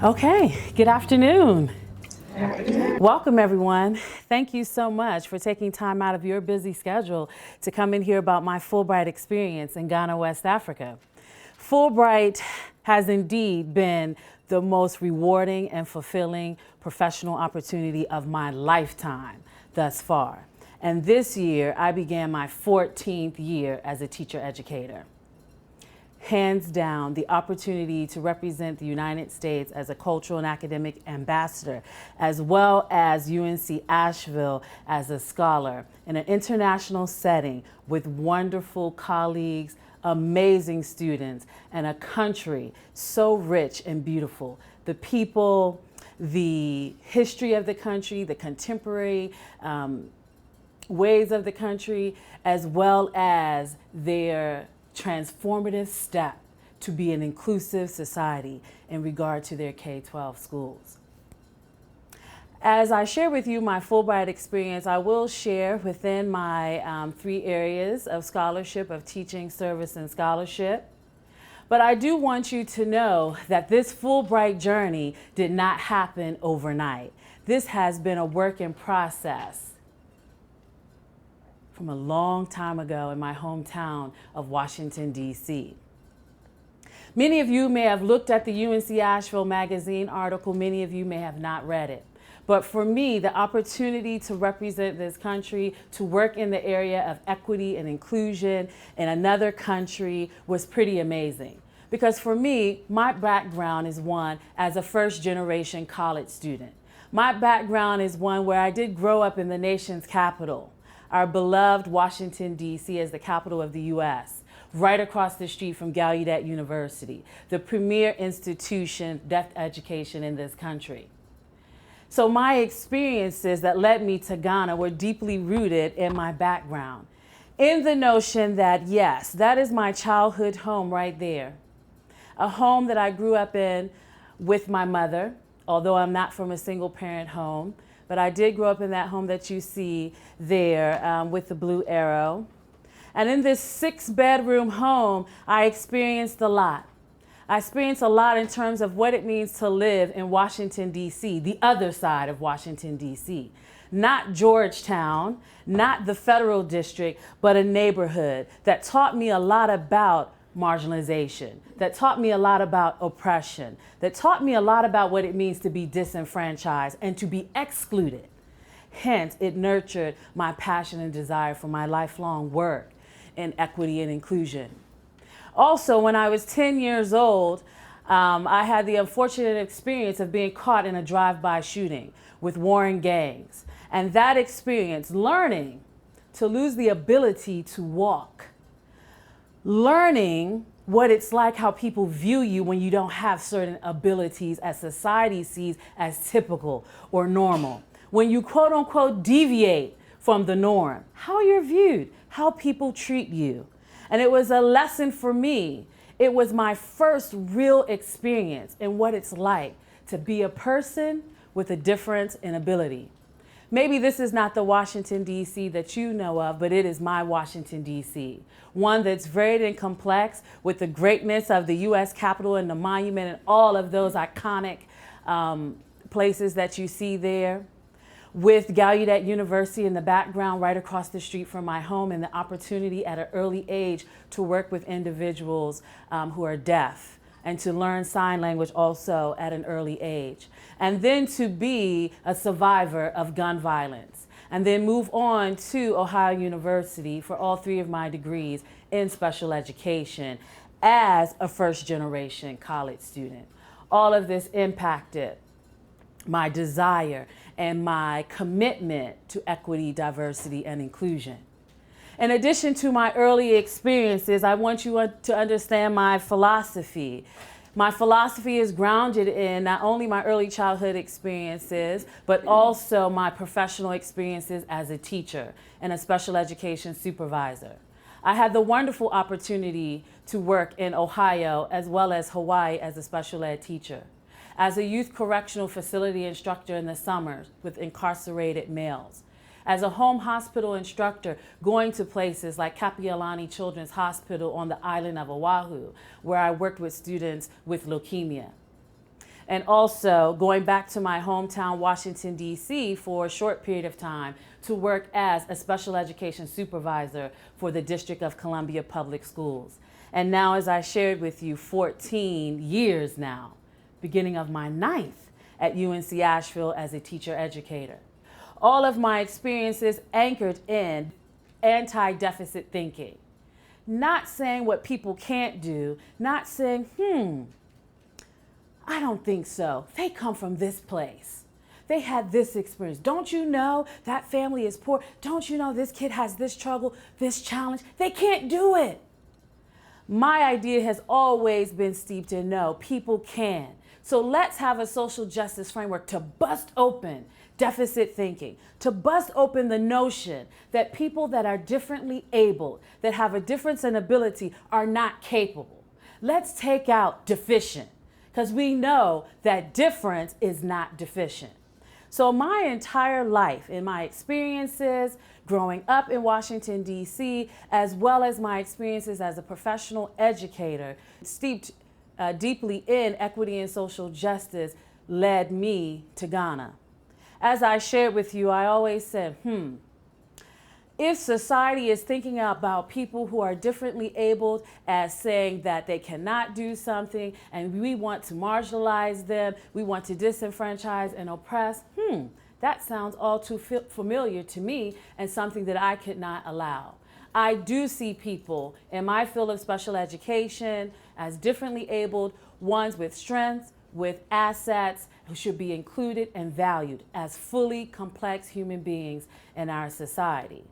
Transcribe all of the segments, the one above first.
Okay, good afternoon. Welcome, everyone. Thank you so much for taking time out of your busy schedule to come and hear about my Fulbright experience in Ghana, West Africa. Fulbright has indeed been the most rewarding and fulfilling professional opportunity of my lifetime thus far. And this year, I began my 14th year as a teacher educator. Hands down, the opportunity to represent the United States as a cultural and academic ambassador, as well as UNC Asheville as a scholar in an international setting with wonderful colleagues, amazing students, and a country so rich and beautiful. The people, the history of the country, the contemporary ways of the country, as well as their transformative step to be an inclusive society in regard to their K-12 schools. As I share with you my Fulbright experience, I will share within my 3 areas of scholarship, of teaching, service, and scholarship. But I do want you to know that this Fulbright journey did not happen overnight. This has been a work in process from a long time ago in my hometown of Washington, D.C. Many of you may have looked at the UNC Asheville magazine article. Many of you may have not read it. But for me, the opportunity to represent this country, to work in the area of equity and inclusion in another country was pretty amazing. Because for me, my background is one as a first-generation college student. My background is one where I did grow up in the nation's capital, our beloved Washington, D.C. as the capital of the U.S., right across the street from Gallaudet University, the premier institution of depth education in this country. So my experiences that led me to Ghana were deeply rooted in my background, in the notion that, yes, that is my childhood home right there, a home that I grew up in with my mother, although I'm not from a single parent home. But I did grow up in that home that you see there with the blue arrow. And in this 6-bedroom home, I experienced a lot. I experienced a lot in terms of what it means to live in Washington, D.C., the other side of Washington, D.C. Not Georgetown, not the federal district, but a neighborhood that taught me a lot about marginalization, that taught me a lot about oppression, that taught me a lot about what it means to be disenfranchised and to be excluded. Hence, it nurtured my passion and desire for my lifelong work in equity and inclusion. Also, when I was 10 years old, I had the unfortunate experience of being caught in a drive-by shooting with warring gangs. And that experience, learning to lose the ability to walk, learning what it's like, how people view you when you don't have certain abilities as society sees as typical or normal. When you quote unquote deviate from the norm, how you're viewed, how people treat you. And it was a lesson for me. It was my first real experience in what it's like to be a person with a difference in ability. Maybe this is not the Washington, D.C. that you know of, but it is my Washington, D.C. One that's varied and complex with the greatness of the U.S. Capitol and the monument and all of those iconic places that you see there. With Gallaudet University in the background right across the street from my home, and the opportunity at an early age to work with individuals who are deaf and to learn sign language also at an early age. And then to be a survivor of gun violence. And then move on to Ohio University for all 3 of my degrees in special education as a first-generation college student. All of this impacted my desire and my commitment to equity, diversity, and inclusion. In addition to my early experiences, I want you to understand my philosophy. My philosophy is grounded in not only my early childhood experiences, but also my professional experiences as a teacher and a special education supervisor. I had the wonderful opportunity to work in Ohio as well as Hawaii as a special ed teacher, as a youth correctional facility instructor in the summers with incarcerated males, as a home hospital instructor going to places like Kapi'olani Children's Hospital on the island of Oahu, where I worked with students with leukemia. and also going back to my hometown, Washington, D.C. for a short period of time to work as a special education supervisor for the District of Columbia Public Schools. And now, as I shared with you, 14 years now, beginning of my 9th at UNC Asheville as a teacher educator. All of my experiences anchored in anti-deficit thinking. Not saying what people can't do, not saying, I don't think so. They come from this place. They had this experience. Don't you know that family is poor? Don't you know this kid has this struggle, this challenge? They can't do it. My idea has always been steeped in no, people can. So let's have a social justice framework to bust open deficit thinking, to bust open the notion that people that are differently abled, that have a difference in ability, are not capable. Let's take out deficient, because we know that difference is not deficient. So my entire life, in my experiences growing up in Washington, D.C., as well as my experiences as a professional educator, steeped deeply in equity and social justice, led me to Ghana. As I shared with you, I always said, if society is thinking about people who are differently abled as saying that they cannot do something and we want to marginalize them, we want to disenfranchise and oppress, that sounds all too familiar to me and something that I could not allow. I do see people in my field of special education as differently abled, ones with strengths, with assets, who should be included and valued as fully complex human beings in our society.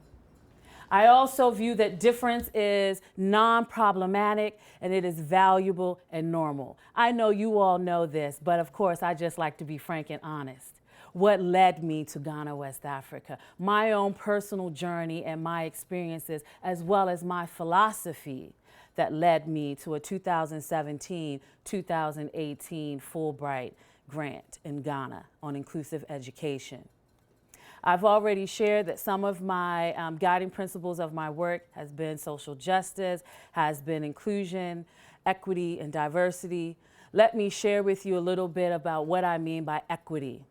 I also view that difference is non-problematic and it is valuable and normal. I know you all know this, but of course I just like to be frank and honest. What led me to Ghana, West Africa, my own personal journey and my experiences, as well as my philosophy that led me to a 2017-2018 Fulbright grant in Ghana on inclusive education. I've already shared that some of my guiding principles of my work has been social justice, has been inclusion, equity, and diversity. Let me share with you a little bit about what I mean by equity.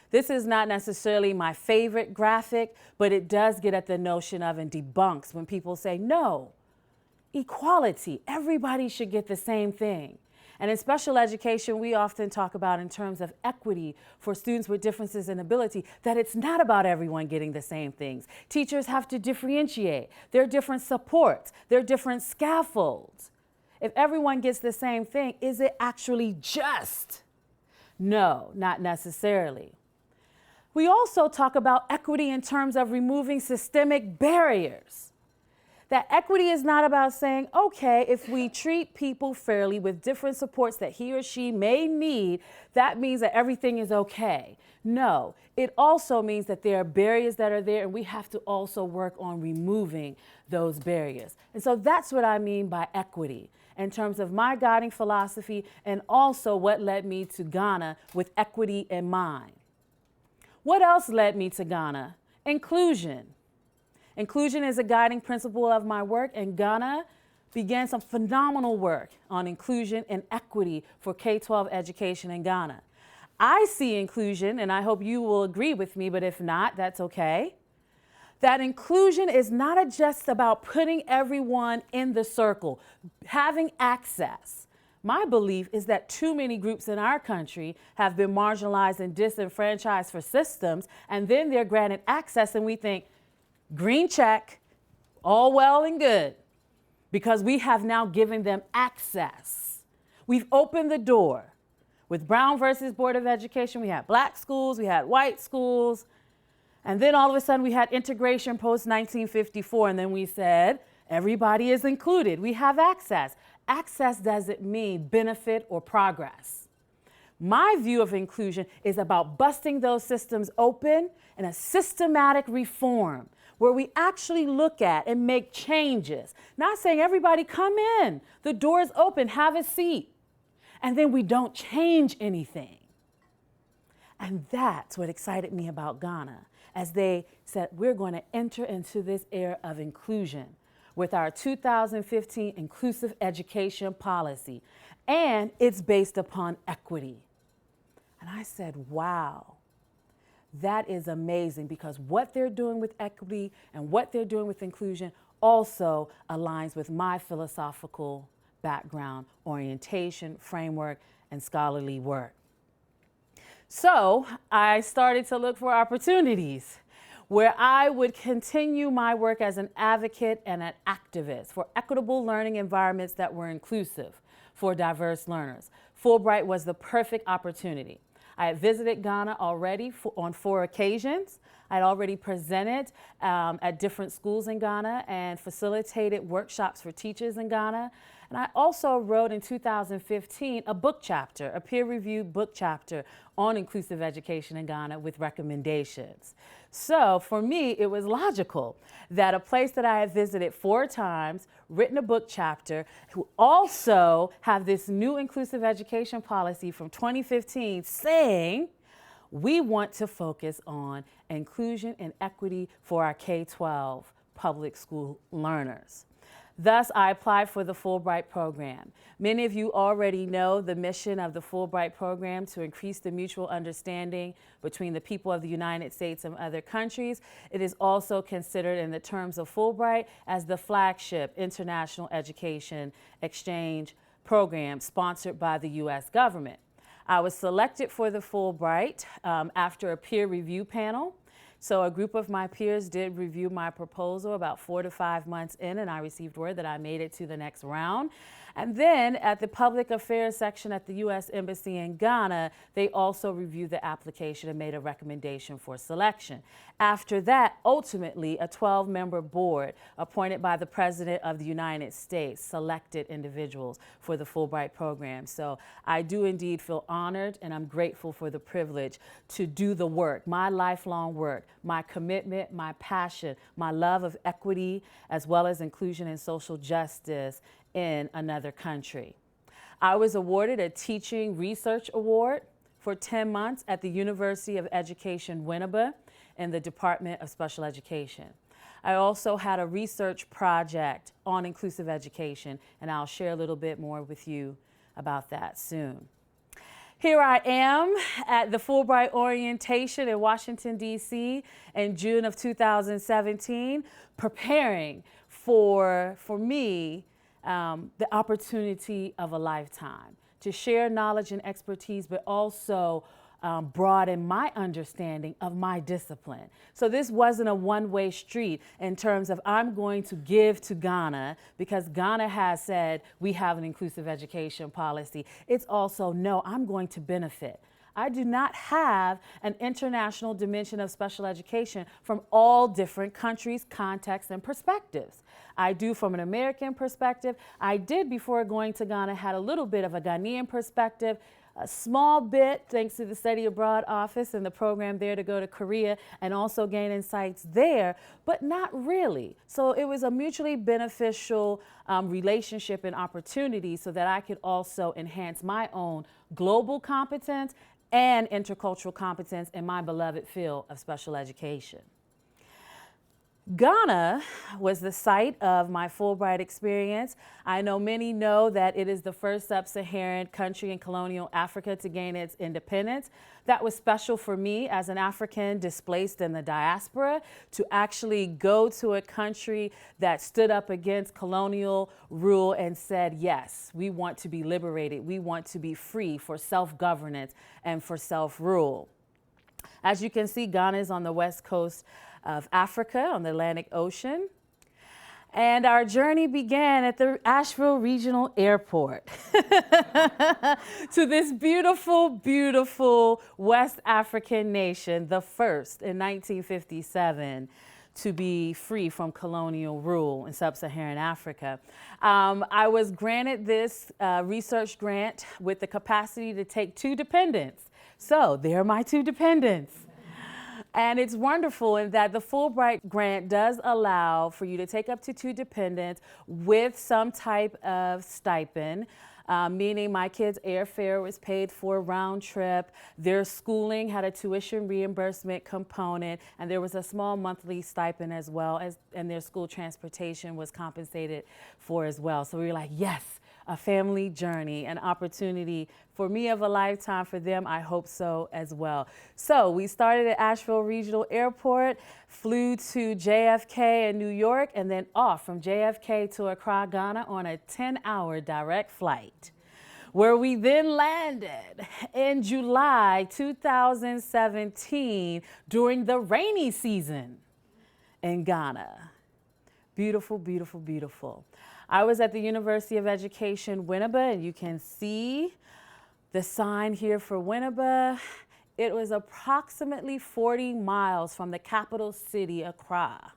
This is not necessarily my favorite graphic, but it does get at the notion of and debunks when people say, no, equality, everybody should get the same thing. And in special education, we often talk about in terms of equity for students with differences in ability, that it's not about everyone getting the same things. Teachers have to differentiate. There are different supports. There are different scaffolds. If everyone gets the same thing, is it actually just? No, not necessarily. We also talk about equity in terms of removing systemic barriers. That equity is not about saying, okay, if we treat people fairly with different supports that he or she may need, that means that everything is okay. No, it also means that there are barriers that are there and we have to also work on removing those barriers. And so that's what I mean by equity in terms of my guiding philosophy and also what led me to Ghana with equity in mind. What else led me to Ghana? Inclusion. Inclusion is a guiding principle of my work, and Ghana began some phenomenal work on inclusion and equity for K-12 education in Ghana. I see inclusion, and I hope you will agree with me, but if not, that's okay, that inclusion is not just about putting everyone in the circle, having access. My belief is that too many groups in our country have been marginalized and disenfranchised for systems, and then they're granted access, and we think, green check, all well and good, because we have now given them access. We've opened the door. With Brown versus Board of Education, we had black schools, we had white schools, and then all of a sudden we had integration post-1954, and then we said, everybody is included. We have access. Access doesn't mean benefit or progress. My view of inclusion is about busting those systems open in a systematic reform where we actually look at and make changes. Not saying everybody come in, the door is open, have a seat, and then we don't change anything. And that's what excited me about Ghana, as they said, we're going to enter into this era of inclusion with our 2015 inclusive education policy, and it's based upon equity. I said, wow, that is amazing, because what they're doing with equity and what they're doing with inclusion also aligns with my philosophical background, orientation, framework, and scholarly work. So I started to look for opportunities where I would continue my work as an advocate and an activist for equitable learning environments that were inclusive for diverse learners. Fulbright was the perfect opportunity. I had visited Ghana already on 4 occasions. I'd already presented at different schools in Ghana and facilitated workshops for teachers in Ghana. And I also wrote in 2015 a book chapter, a peer-reviewed book chapter on inclusive education in Ghana with recommendations. So for me, it was logical that a place that I had visited 4 times, written a book chapter, who also have this new inclusive education policy from 2015 saying, we want to focus on inclusion and equity for our K-12 public school learners. Thus, I applied for the Fulbright program. Many of you already know the mission of the Fulbright program to increase the mutual understanding between the people of the United States and other countries. It is also considered in the terms of Fulbright as the flagship international education exchange program sponsored by the U.S. government. I was selected for the Fulbright after a peer review panel. So a group of my peers did review my proposal about 4 to 5 months in, and I received word that I made it to the next round. And then at the public affairs section at the U.S. Embassy in Ghana, they also reviewed the application and made a recommendation for selection. After that, ultimately, a 12-member board appointed by the President of the United States selected individuals for the Fulbright program. So I do indeed feel honored, and I'm grateful for the privilege to do the work, my lifelong work, my commitment, my passion, my love of equity, as well as inclusion and social justice in another country. I was awarded a Teaching Research Award for 10 months at the University of Education Winneba in the Department of Special Education. I also had a research project on inclusive education, and I'll share a little bit more with you about that soon. Here I am at the Fulbright orientation in Washington, D.C. in June of 2017, preparing for me, the opportunity of a lifetime to share knowledge and expertise, but also broaden my understanding of my discipline. So this wasn't a one-way street in terms of I'm going to give to Ghana because Ghana has said we have an inclusive education policy. It's also, no, I'm going to benefit. I do not have an international dimension of special education from all different countries, contexts, and perspectives. I do from an American perspective. I did, before going to Ghana, had a little bit of a Ghanaian perspective, a small bit thanks to the Study Abroad Office and the program there to go to Korea and also gain insights there, but not really. So it was a mutually beneficial relationship and opportunity so that I could also enhance my own global competence and intercultural competence in my beloved field of special education. Ghana was the site of my Fulbright experience. I know many know that it is the first sub-Saharan country in colonial Africa to gain its independence. That was special for me as an African displaced in the diaspora to actually go to a country that stood up against colonial rule and said, yes, we want to be liberated. We want to be free for self-governance and for self-rule. As you can see, Ghana is on the west coast of Africa on the Atlantic Ocean. And our journey began at the Asheville Regional Airport to this beautiful, beautiful West African nation, the first in 1957 to be free from colonial rule in sub-Saharan Africa. I was granted this research grant with the capacity to take 2 dependents. So there are my 2 dependents. And it's wonderful in that the Fulbright grant does allow for you to take up to 2 dependents with some type of stipend, meaning my kids' airfare was paid for round trip, their schooling had a tuition reimbursement component, and there was a small monthly stipend as well, and their school transportation was compensated for as well. So we were like, yes, a family journey, an opportunity for me of a lifetime. For them, I hope so as well. So we started at Asheville Regional Airport, flew to JFK in New York, and then off from JFK to Accra, Ghana on a 10-hour direct flight, where we then landed in July 2017 during the rainy season in Ghana. Beautiful, beautiful, beautiful. I was at the University of Education Winneba, and you can see the sign here for Winneba. It was approximately 40 miles from the capital city, Accra,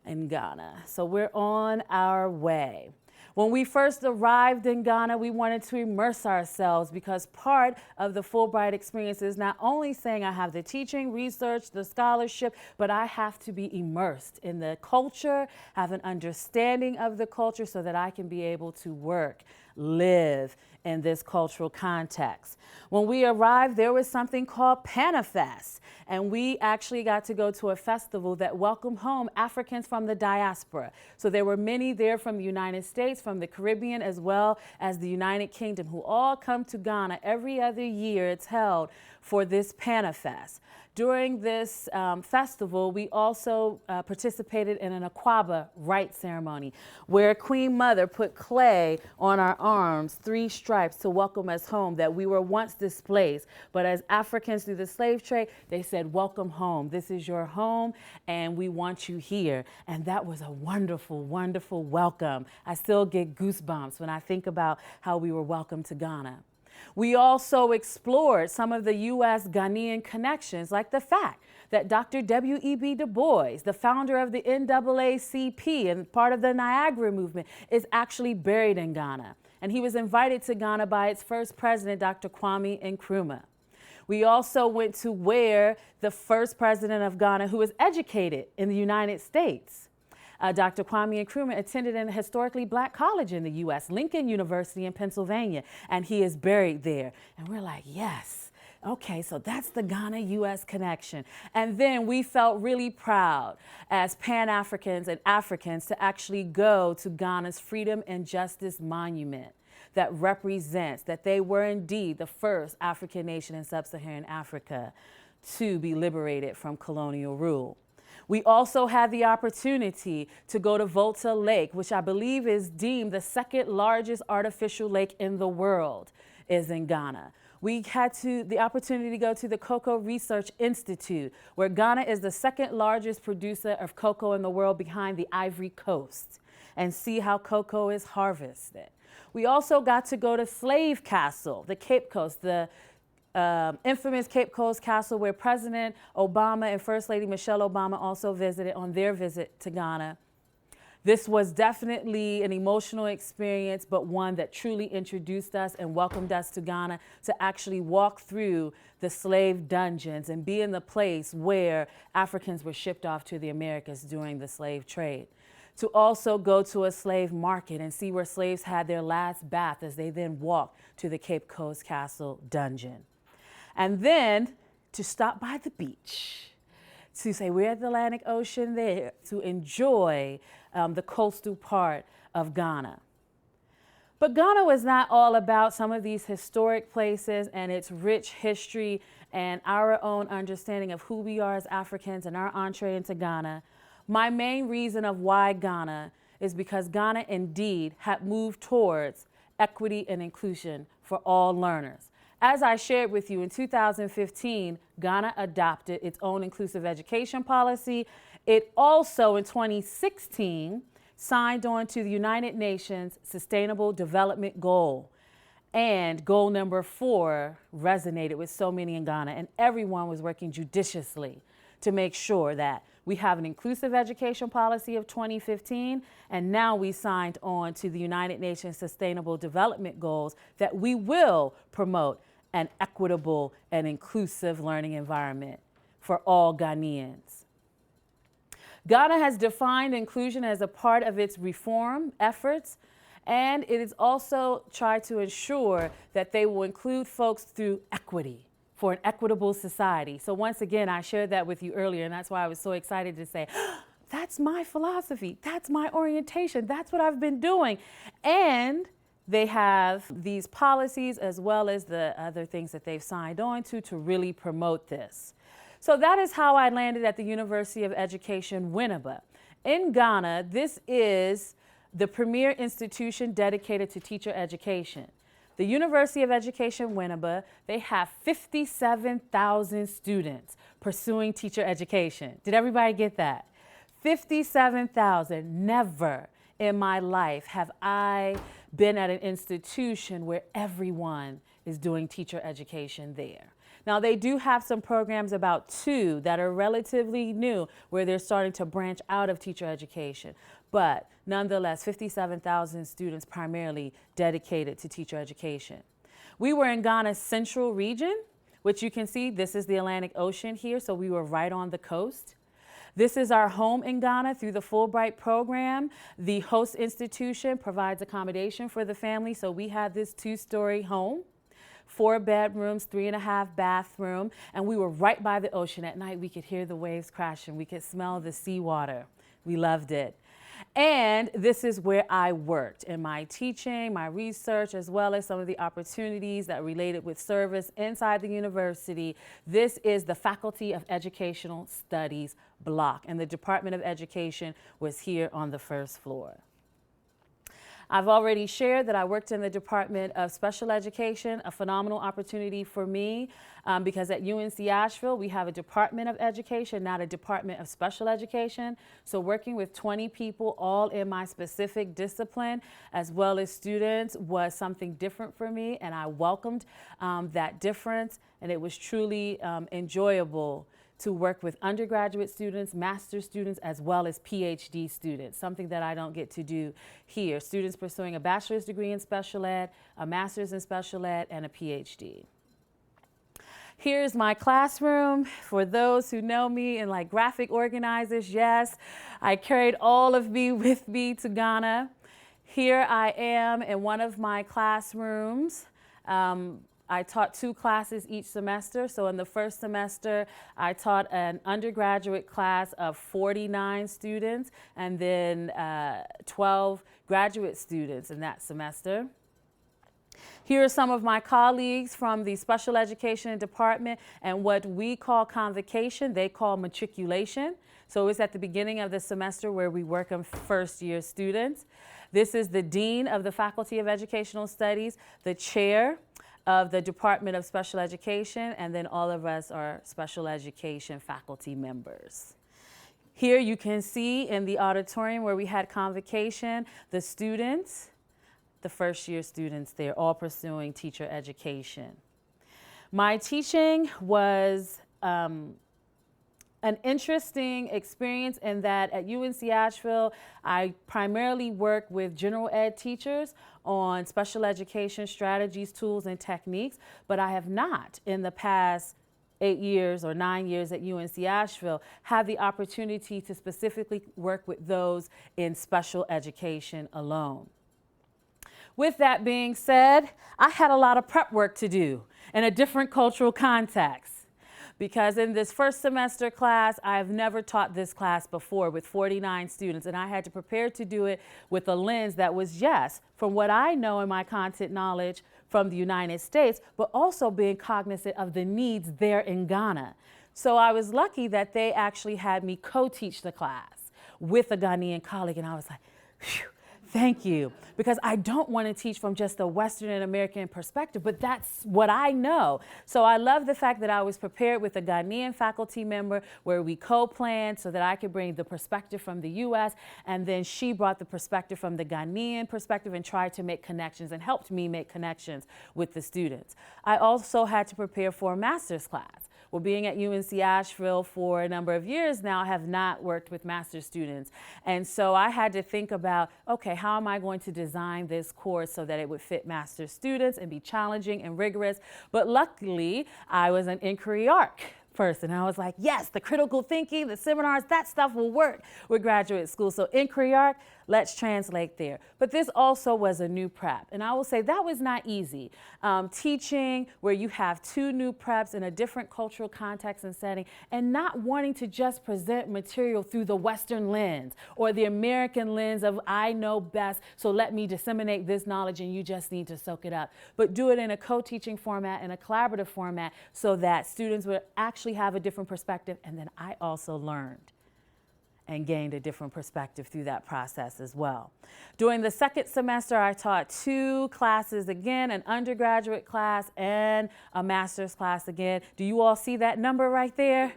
in Ghana. So we're on our way. When we first arrived in Ghana, we wanted to immerse ourselves, because part of the Fulbright experience is not only saying I have the teaching, research, the scholarship, but I have to be immersed in the culture, have an understanding of the culture so that I can be able to work, live in this cultural context. When we arrived, there was something called Panafest, and we actually got to go to a festival that welcomed home Africans from the diaspora. So there were many there from the United States, from the Caribbean, as well as the United Kingdom, who all come to Ghana every other year. It's held for this Panafest. During this festival, we also participated in an Akwaba rite ceremony, where Queen Mother put clay on our arms, 3 stripes, to welcome us home, that we were once displaced. But as Africans through the slave trade, they said, welcome home. This is your home, and we want you here. And that was a wonderful, wonderful welcome. I still get goosebumps when I think about how we were welcomed to Ghana. We also explored some of the U.S. Ghanaian connections, like the fact that Dr. W.E.B. Du Bois, the founder of the NAACP and part of the Niagara movement, is actually buried in Ghana. And he was invited to Ghana by its first president, Dr. Kwame Nkrumah. We also went to where the first president of Ghana, who was educated in the United States, Dr. Kwame Nkrumah, attended a historically black college in the U.S., Lincoln University in Pennsylvania, and he is buried there. And we're like, yes, okay, so that's the Ghana-U.S. connection. And then we felt really proud as Pan-Africans and Africans to actually go to Ghana's Freedom and Justice Monument that represents that they were indeed the first African nation in sub-Saharan Africa to be liberated from colonial rule. We also had the opportunity to go to Volta Lake, which I believe is deemed the second largest artificial lake in the world, is in Ghana. We had the opportunity to go to the Cocoa Research Institute, where Ghana is the second largest producer of cocoa in the world behind the Ivory Coast, and see how cocoa is harvested. We also got to go to Slave Castle, the Cape Coast, the infamous Cape Coast Castle, where President Obama and First Lady Michelle Obama also visited on their visit to Ghana. This was definitely an emotional experience, but one that truly introduced us and welcomed us to Ghana, to actually walk through the slave dungeons and be in the place where Africans were shipped off to the Americas during the slave trade. To also go to a slave market and see where slaves had their last bath as they then walked to the Cape Coast Castle dungeon. And then to stop by the beach, to say we're at the Atlantic Ocean there, to enjoy the coastal part of Ghana. But Ghana was not all about some of these historic places and its rich history and our own understanding of who we are as Africans and our entree into Ghana. My main reason of why Ghana is because Ghana indeed had moved towards equity and inclusion for all learners. As I shared with you, in 2015, Ghana adopted its own inclusive education policy. It also, in 2016, signed on to the United Nations Sustainable Development Goal. And goal number 4 resonated with so many in Ghana, and everyone was working judiciously to make sure that we have an inclusive education policy of 2015, and now we signed on to the United Nations Sustainable Development Goals that we will promote an equitable and inclusive learning environment for all Ghanaians. Ghana has defined inclusion as a part of its reform efforts, and it has also tried to ensure that they will include folks through equity for an equitable society. So once again, I shared that with you earlier, and that's why I was so excited to say, that's my philosophy, that's my orientation, that's what I've been doing. And they have these policies as well as the other things that they've signed on to really promote this. So that is how I landed at the University of Education Winneba. In Ghana, this is the premier institution dedicated to teacher education. The University of Education Winneba, they have 57,000 students pursuing teacher education. Did everybody get that? 57,000. Never in my life have I been at an institution where everyone is doing teacher education there. Now, they do have some programs, about 2, that are relatively new, where they're starting to branch out of teacher education. But nonetheless, 57,000 students primarily dedicated to teacher education. We were in Ghana's central region, which you can see, this is the Atlantic Ocean here, so we were right on the coast. This is our home in Ghana through the Fulbright program. The host institution provides accommodation for the family, so we had this 2-story home. 4 bedrooms, 3.5 bathroom, and we were right by the ocean. At night, we could hear the waves crashing. We could smell the seawater. We loved it. And this is where I worked in my teaching, my research, as well as some of the opportunities that related with service inside the university. This is the Faculty of Educational Studies block, and the Department of Education was here on the first floor. I've already shared that I worked in the Department of Special Education, a phenomenal opportunity for me because at UNC Asheville, we have a Department of Education, not a Department of Special Education. So working with 20 people, all in my specific discipline, as well as students, was something different for me, and I welcomed that difference, and it was truly enjoyable to work with undergraduate students, master's students, as well as PhD students, something that I don't get to do here. Students pursuing a bachelor's degree in special ed, a master's in special ed, and a PhD. Here's my classroom. For those who know me and like graphic organizers, yes, I carried all of me with me to Ghana. Here I am in one of my classrooms. I taught 2 classes each semester. So in the first semester, I taught an undergraduate class of 49 students and then 12 graduate students in that semester. Here are some of my colleagues from the special education department, and what we call convocation, they call matriculation. So it's at the beginning of the semester where we work on first-year students. This is the Dean of the Faculty of Educational Studies, the Chair of the Department of Special Education, and then all of us are special education faculty members. Here you can see in the auditorium where we had convocation, the students, the first-year students, they're all pursuing teacher education. My teaching was an interesting experience in that at UNC Asheville, I primarily work with general ed teachers on special education strategies, tools, and techniques, but I have not in the past 8 years or 9 years at UNC Asheville had the opportunity to specifically work with those in special education alone. With that being said, I had a lot of prep work to do in a different cultural context. Because in this first semester class, I have never taught this class before with 49 students, and I had to prepare to do it with a lens that was, yes, from what I know in my content knowledge from the United States, but also being cognizant of the needs there in Ghana. So I was lucky that they actually had me co-teach the class with a Ghanaian colleague, and I was like, phew. Thank you, because I don't want to teach from just a Western and American perspective, but that's what I know. So I love the fact that I was prepared with a Ghanaian faculty member where we co-planned so that I could bring the perspective from the US, and then she brought the perspective from the Ghanaian perspective and tried to make connections and helped me make connections with the students. I also had to prepare for a master's class. Well, being at UNC Asheville for a number of years now, I have not worked with master's students. And so I had to think about, okay, how am I going to design this course so that it would fit master's students and be challenging and rigorous? But luckily, I was an inquiry arc person. And I was like, yes, the critical thinking, the seminars, that stuff will work with graduate school. So in Creark, let's translate there. But this also was a new prep. And I will say that was not easy. Teaching where you have two new preps in a different cultural context and setting, and not wanting to just present material through the Western lens or the American lens of I know best, so let me disseminate this knowledge and you just need to soak it up. But do it in a co-teaching format and a collaborative format so that students would actually have a different perspective. And then I also learned and gained a different perspective through that process as well. During the second semester, I taught two classes again, an undergraduate class and a master's class again. Do you all see that number right there?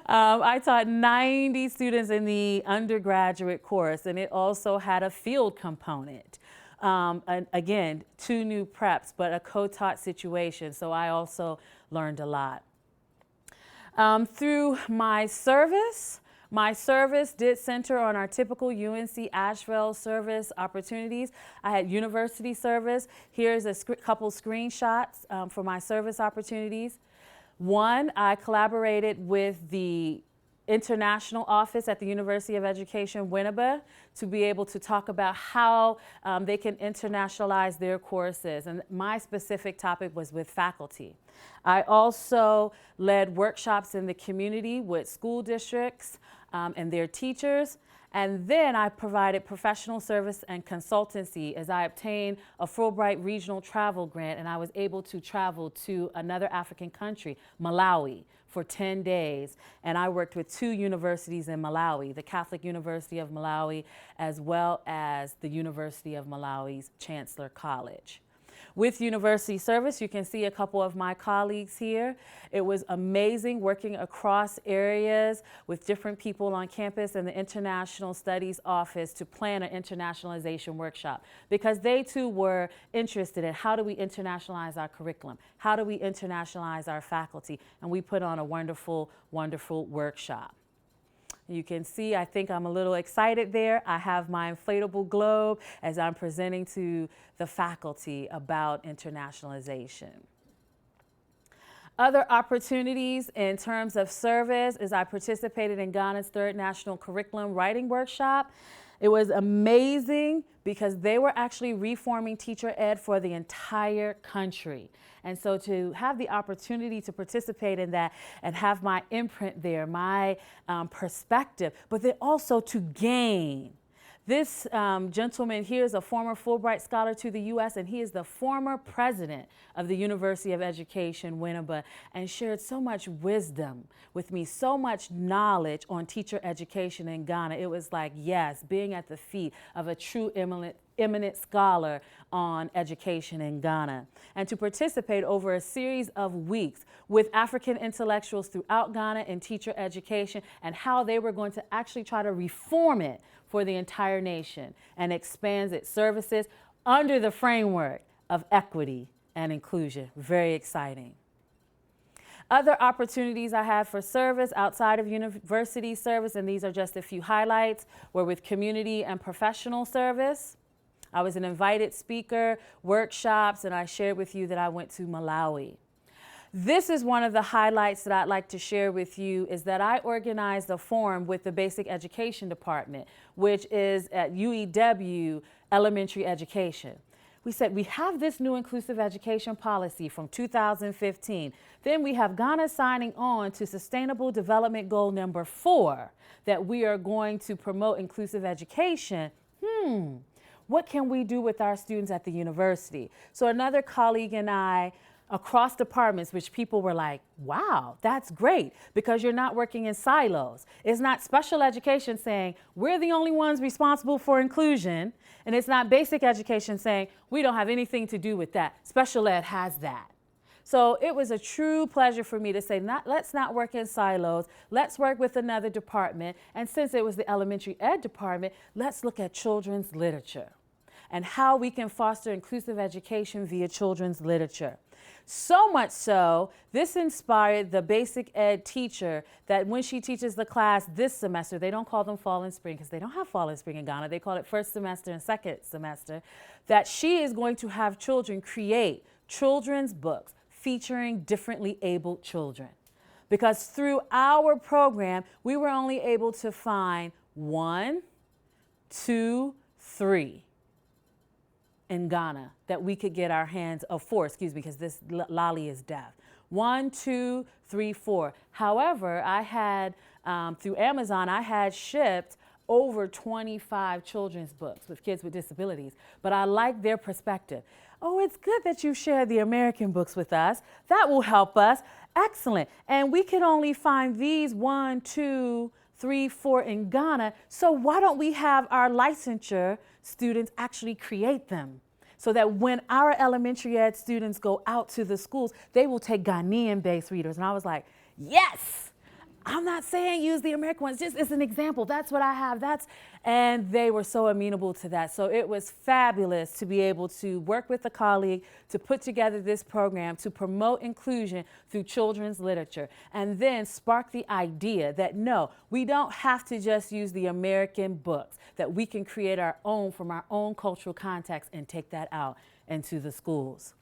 I taught 90 students in the undergraduate course, and it also had a field component. And again, two new preps, but a co-taught situation, so I also learned a lot. Through my service did center on our typical UNC Asheville service opportunities. I had university service. Here's a couple screenshots for my service opportunities. One, I collaborated with the international office at the University of Education Winneba to be able to talk about how they can internationalize their courses. And my specific topic was with faculty. I also led workshops in the community with school districts and their teachers. And then I provided professional service and consultancy as I obtained a Fulbright regional travel grant, and I was able to travel to another African country, Malawi, for 10 days. And I worked with two universities in Malawi, the Catholic University of Malawi, as well as the University of Malawi's Chancellor College. With university service, you can see a couple of my colleagues here. It was amazing working across areas with different people on campus and the International Studies Office to plan an internationalization workshop, because they too were interested in how do we internationalize our curriculum? How do we internationalize our faculty? And we put on a wonderful, wonderful workshop. You can see, I think I'm a little excited there. I have my inflatable globe as I'm presenting to the faculty about internationalization. Other opportunities in terms of service is I participated in Ghana's third national curriculum writing workshop. It was amazing because they were actually reforming teacher ed for the entire country. And so to have the opportunity to participate in that and have my imprint there, my perspective, but then also to gain. This gentleman here is a former Fulbright Scholar to the U.S., and he is the former president of the University of Education Winneba, and shared so much wisdom with me, so much knowledge on teacher education in Ghana. It was like, yes, being at the feet of a true eminent scholar on education in Ghana, and to participate over a series of weeks with African intellectuals throughout Ghana in teacher education and how they were going to actually try to reform it for the entire nation and expands its services under the framework of equity and inclusion. Very exciting. Other opportunities I had for service outside of university service, and these are just a few highlights, were with community and professional service. I was an invited speaker, workshops, and I shared with you that I went to Malawi. This is one of the highlights that I'd like to share with you, is that I organized a forum with the Basic Education Department, which is at UEW Elementary Education. We said, we have this new inclusive education policy from 2015. Then we have Ghana signing on to Sustainable Development Goal number 4, that we are going to promote inclusive education. What can we do with our students at the university? So another colleague and I, across departments, which people were like, wow, that's great, because you're not working in silos. It's not special education saying, we're the only ones responsible for inclusion, and it's not basic education saying, we don't have anything to do with that. Special ed has that. So it was a true pleasure for me to say, let's not work in silos, let's work with another department, and since it was the elementary ed department, let's look at children's literature and how we can foster inclusive education via children's literature. So much so, this inspired the basic ed teacher that when she teaches the class this semester, they don't call them fall and spring because they don't have fall and spring in Ghana, they call it first semester and second semester, that she is going to have children create children's books, featuring differently abled children. Because through our program, we were only able to find 1, 2, 3 in Ghana that we could get our hands, 4, excuse me, because this Lolly is deaf. 1, 2, 3, 4. However, I had, through Amazon, I had shipped over 25 children's books with kids with disabilities, but I like their perspective. Oh, it's good that you shared the American books with us. That will help us. Excellent. And we could only find these 1, 2, 3, 4 in Ghana. So why don't we have our licensure students actually create them? So that when our elementary ed students go out to the schools, they will take Ghanaian-based readers. And I was like, yes! I'm not saying use the American ones, just as an example. That's what I have. And they were so amenable to that. So it was fabulous to be able to work with a colleague to put together this program to promote inclusion through children's literature, and then spark the idea that no, we don't have to just use the American books, that we can create our own from our own cultural context and take that out into the schools.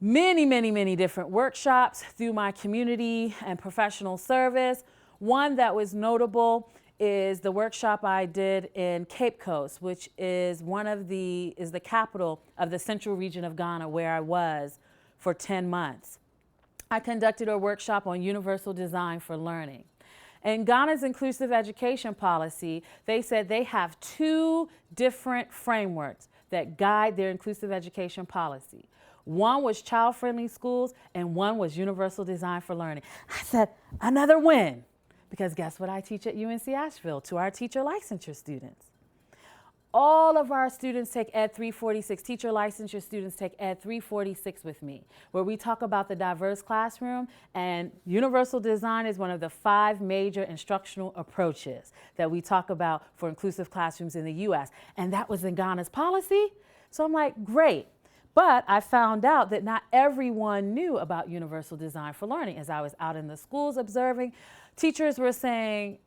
Many, many, many different workshops through my community and professional service. One that was notable is the workshop I did in Cape Coast, which is the capital of the central region of Ghana, where I was for 10 months. I conducted a workshop on universal design for learning. In Ghana's inclusive education policy, they said they have 2 different frameworks that guide their inclusive education policy. One was child-friendly schools, and one was universal design for learning. I said, another win, because guess what I teach at UNC Asheville to our teacher licensure students? All of our students take Ed 346, teacher licensure students take Ed 346 with me, where we talk about the diverse classroom, and universal design is one of the 5 major instructional approaches that we talk about for inclusive classrooms in the US. And that was in Ghana's policy. So I'm like, great. But I found out that not everyone knew about universal design for learning. As I was out in the schools observing, teachers were saying,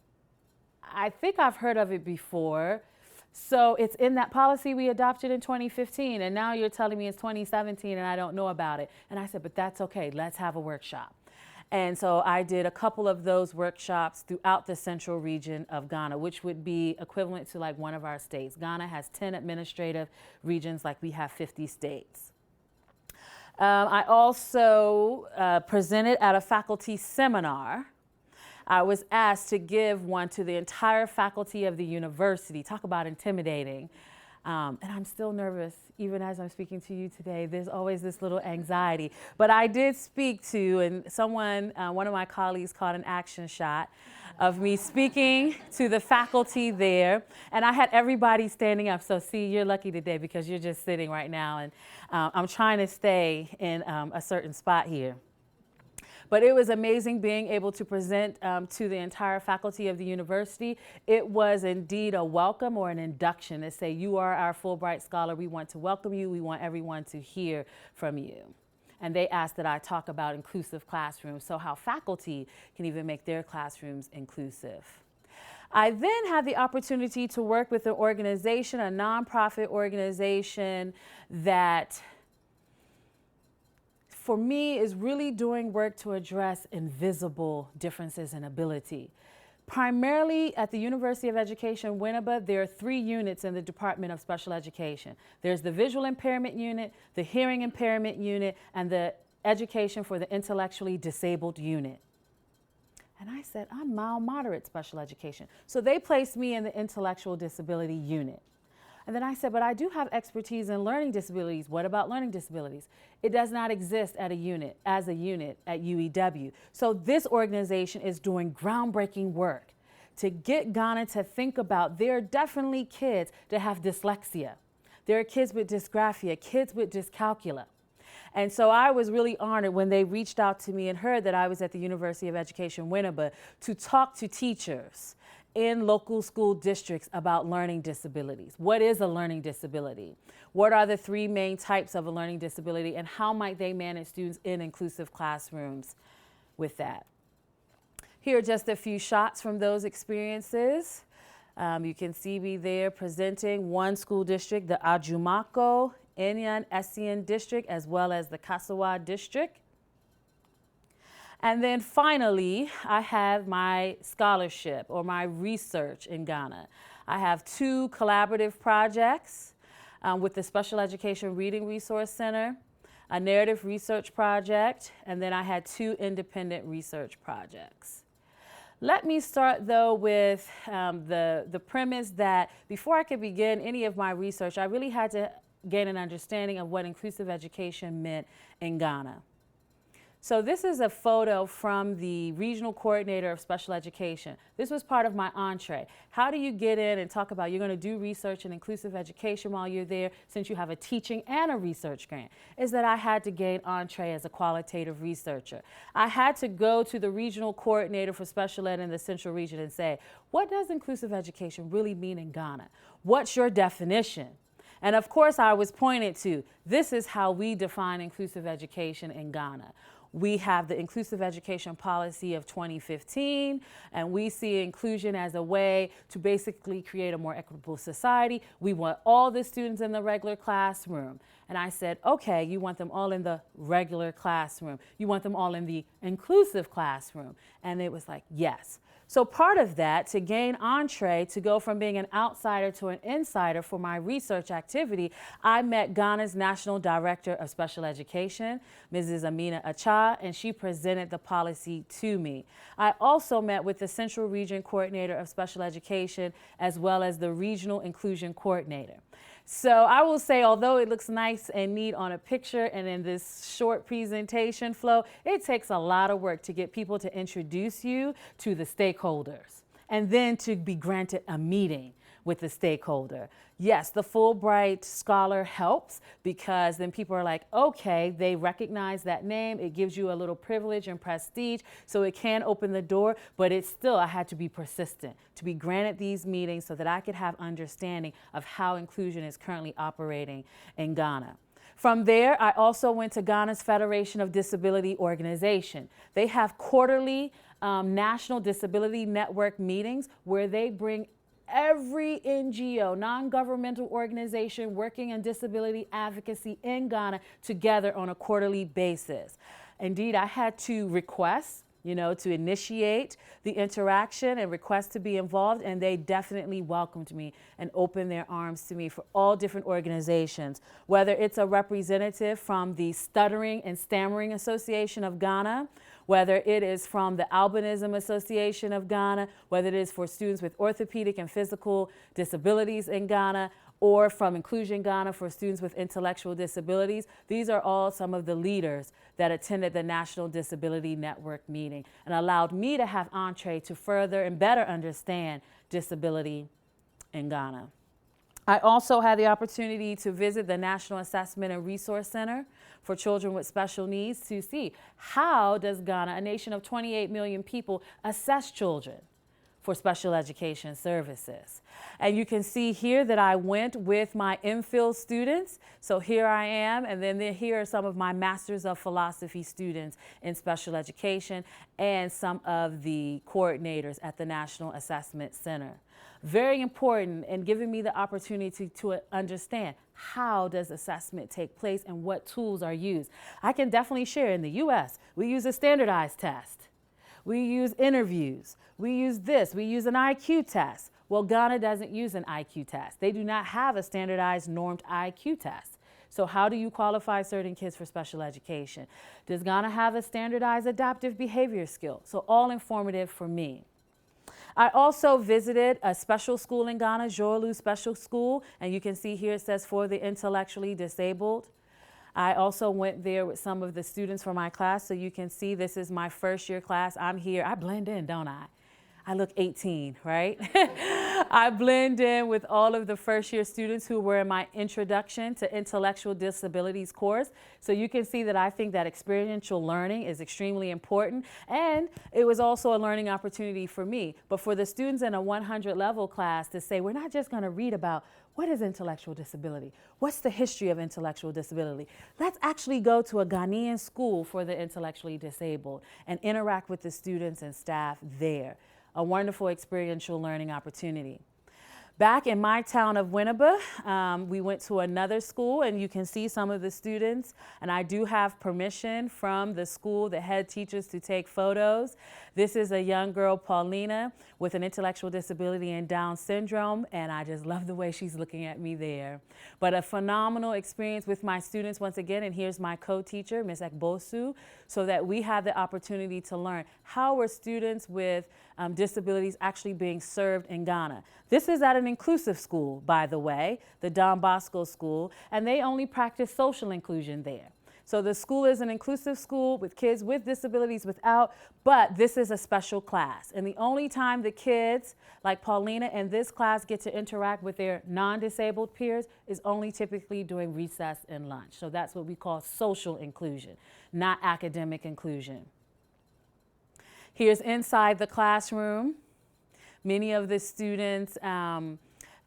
I think I've heard of it before. So it's in that policy we adopted in 2015, and now you're telling me it's 2017 and I don't know about it. And I said, but that's okay, let's have a workshop. And so I did a couple of those workshops throughout the central region of Ghana, which would be equivalent to like one of our states. Ghana has 10 administrative regions, like we have 50 states. I also presented at a faculty seminar. I was asked to give one to the entire faculty of the university. Talk about intimidating. And I'm still nervous, even as I'm speaking to you today. There's always this little anxiety. But I did speak to, and someone, one of my colleagues caught an action shot of me speaking to the faculty there. And I had everybody standing up. So see, you're lucky today because you're just sitting right now. And I'm trying to stay in a certain spot here. But it was amazing being able to present to the entire faculty of the university. It was indeed a welcome or an induction to say, you are our Fulbright Scholar. We want to welcome you. We want everyone to hear from you. And they asked that I talk about inclusive classrooms, so how faculty can even make their classrooms inclusive. I then had the opportunity to work with an organization, a nonprofit organization that for me is really doing work to address invisible differences in ability. Primarily at the University of Education Winneba, there are 3 units in the Department of Special Education. There's the Visual Impairment Unit, the Hearing Impairment Unit, and the Education for the Intellectually Disabled Unit. And I said, I'm mild moderate special education. So they placed me in the Intellectual Disability Unit. And then I said, but I do have expertise in learning disabilities. What about learning disabilities? It does not exist as a unit at UEW. So this organization is doing groundbreaking work to get Ghana to think about there are definitely kids that have dyslexia. There are kids with dysgraphia, kids with dyscalculia. And so I was really honored when they reached out to me and heard that I was at the University of Education Winneba to talk to teachers in local school districts about learning disabilities. What is a learning disability? What are the 3 main types of a learning disability, and how might they manage students in inclusive classrooms with that? Here are just a few shots from those experiences. You can see me there presenting one school district, the Ajumako, Enyan, Essien district, as well as the Kasawa district. And then finally, I have my scholarship or my research in Ghana. I have 2 collaborative projects with the Special Education Reading Resource Center, a narrative research project, and then I had 2 independent research projects. Let me start though with the premise that before I could begin any of my research, I really had to gain an understanding of what inclusive education meant in Ghana. So this is a photo from the regional coordinator of special education. This was part of my entree. How do you get in and talk about you're going to do research in inclusive education while you're there, since you have a teaching and a research grant? Is that I had to gain entree as a qualitative researcher. I had to go to the regional coordinator for special ed in the central region and say, what does inclusive education really mean in Ghana? What's your definition? And of course I was pointed to, this is how we define inclusive education in Ghana. We have the inclusive education policy of 2015, and we see inclusion as a way to basically create a more equitable society. We want all the students in the regular classroom. And I said, okay, you want them all in the regular classroom. You want them all in the inclusive classroom. And it was like, yes. So part of that, to gain entree, to go from being an outsider to an insider for my research activity, I met Ghana's National Director of Special Education, Mrs. Amina Acha, and she presented the policy to me. I also met with the Central Region Coordinator of Special Education, as well as the Regional Inclusion Coordinator. So I will say, although it looks nice and neat on a picture and in this short presentation flow, it takes a lot of work to get people to introduce you to the stakeholders and then to be granted a meeting with the stakeholder. Yes, the Fulbright Scholar helps because then people are like, okay, they recognize that name. It gives you a little privilege and prestige, so it can open the door, but it's still, I had to be persistent to be granted these meetings so that I could have understanding of how inclusion is currently operating in Ghana. From there, I also went to Ghana's Federation of Disability Organization. They have quarterly National Disability Network meetings where they bring every NGO, non-governmental organization working in disability advocacy in Ghana together on a quarterly basis. Indeed, I had to request, to initiate the interaction and request to be involved, and they definitely welcomed me and opened their arms to me for all different organizations, whether it's a representative from the Stuttering and Stammering Association of Ghana, whether it is from the Albinism Association of Ghana, whether it is for students with orthopedic and physical disabilities in Ghana, or from Inclusion Ghana for students with intellectual disabilities. These are all some of the leaders that attended the National Disability Network meeting and allowed me to have entree to further and better understand disability in Ghana. I also had the opportunity to visit the National Assessment and Resource Center for Children with Special Needs to see how does Ghana, a nation of 28 million people, assess children for special education services. And you can see here that I went with my MPhil students. So here I am, and then here are some of my Masters of Philosophy students in special education and some of the coordinators at the National Assessment Center. Very important in giving me the opportunity to understand how does assessment take place and what tools are used. I can definitely share in the US, we use a standardized test. We use interviews. We use this. We use an IQ test. Well, Ghana doesn't use an IQ test. They do not have a standardized normed IQ test. So how do you qualify certain kids for special education? Does Ghana have a standardized adaptive behavior skill? So all informative for me. I also visited a special school in Ghana, Joelu Special School, and you can see here it says for the intellectually disabled. I also went there with some of the students from my class, so you can see this is my first year class. I'm here. I blend in, don't I? I look 18, right? I blend in with all of the first year students who were in my Introduction to Intellectual Disabilities course. So you can see that I think that experiential learning is extremely important. And it was also a learning opportunity for me. But for the students in a 100 level class to say, we're not just going to read about what is intellectual disability? What's the history of intellectual disability? Let's actually go to a Ghanaian school for the intellectually disabled and interact with the students and staff there. A wonderful experiential learning opportunity. Back in my town of Winneba, we went to another school, and you can see some of the students, and I do have permission from the school, the head teachers, to take photos. This is a young girl, Paulina, with an intellectual disability and Down syndrome, and I just love the way she's looking at me there. But a phenomenal experience with my students once again, and here's my co-teacher, Ms. Ekbosu, so that we have the opportunity to learn how are students with disabilities actually being served in Ghana. This is at an inclusive school, by the way, the Don Bosco School, and they only practice social inclusion there. So the school is an inclusive school with kids with disabilities, without, but this is a special class. And the only time the kids like Paulina in this class get to interact with their non-disabled peers is only typically during recess and lunch. So that's what we call social inclusion, not academic inclusion. Here's inside the classroom. Many of the students,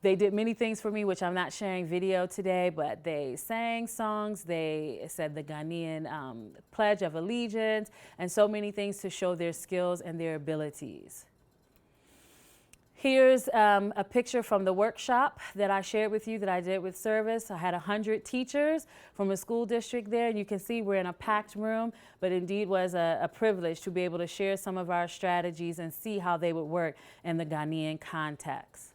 they did many things for me, which I'm not sharing video today, but they sang songs, they said the Ghanaian Pledge of Allegiance, and so many things to show their skills and their abilities. Here's a picture from the workshop that I shared with you that I did with service. I had 100 teachers from a school district there, and you can see we're in a packed room, but indeed was a privilege to be able to share some of our strategies and see how they would work in the Ghanaian context.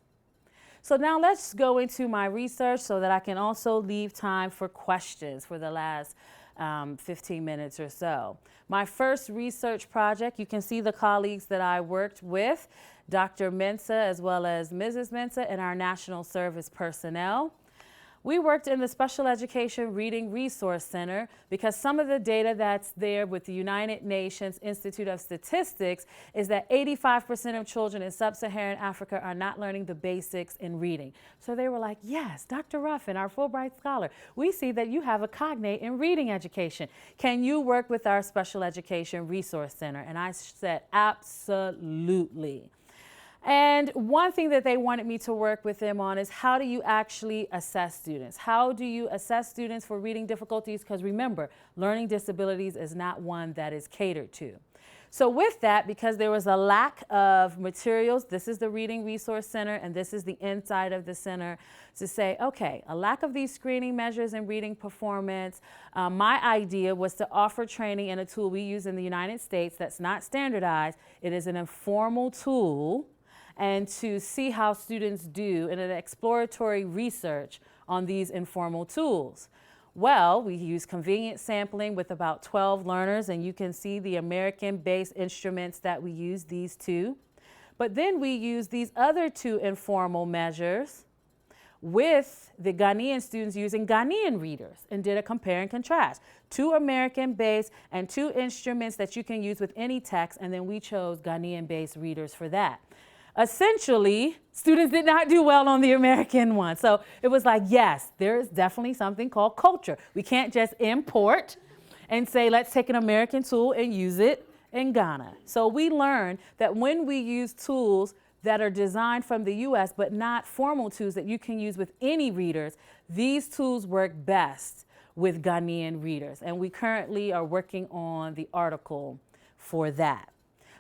So now let's go into my research so that I can also leave time for questions for the last 15 minutes or so. My first research project, you can see the colleagues that I worked with, Dr. Mensah as well as Mrs. Mensah, and our national service personnel. We worked in the Special Education Reading Resource Center because some of the data that's there with the United Nations Institute of Statistics is that 85% of children in sub-Saharan Africa are not learning the basics in reading. So they were like, yes, Dr. Ruffin, our Fulbright Scholar, we see that you have a cognate in reading education. Can you work with our Special Education Resource Center? And I said, absolutely. And one thing that they wanted me to work with them on is how do you actually assess students? How do you assess students for reading difficulties? Because remember, learning disabilities is not one that is catered to. So with that, because there was a lack of materials, this is the Reading Resource Center, and this is the inside of the center, to say, okay, a lack of these screening measures in reading performance. My idea was to offer training in a tool we use in the United States that's not standardized. It is an informal tool, and to see how students do in an exploratory research on these informal tools. Well, we use convenient sampling with about 12 learners, and you can see the American-based instruments that we use, these two. But then we use these other two informal measures with the Ghanaian students using Ghanaian readers, and did a compare and contrast. 2 American-based and 2 instruments that you can use with any text, and then we chose Ghanaian-based readers for that. Essentially, students did not do well on the American one. So it was like, yes, there is definitely something called culture. We can't just import and say, let's take an American tool and use it in Ghana. So we learned that when we use tools that are designed from the US, but not formal tools that you can use with any readers, these tools work best with Ghanaian readers. And we currently are working on the article for that.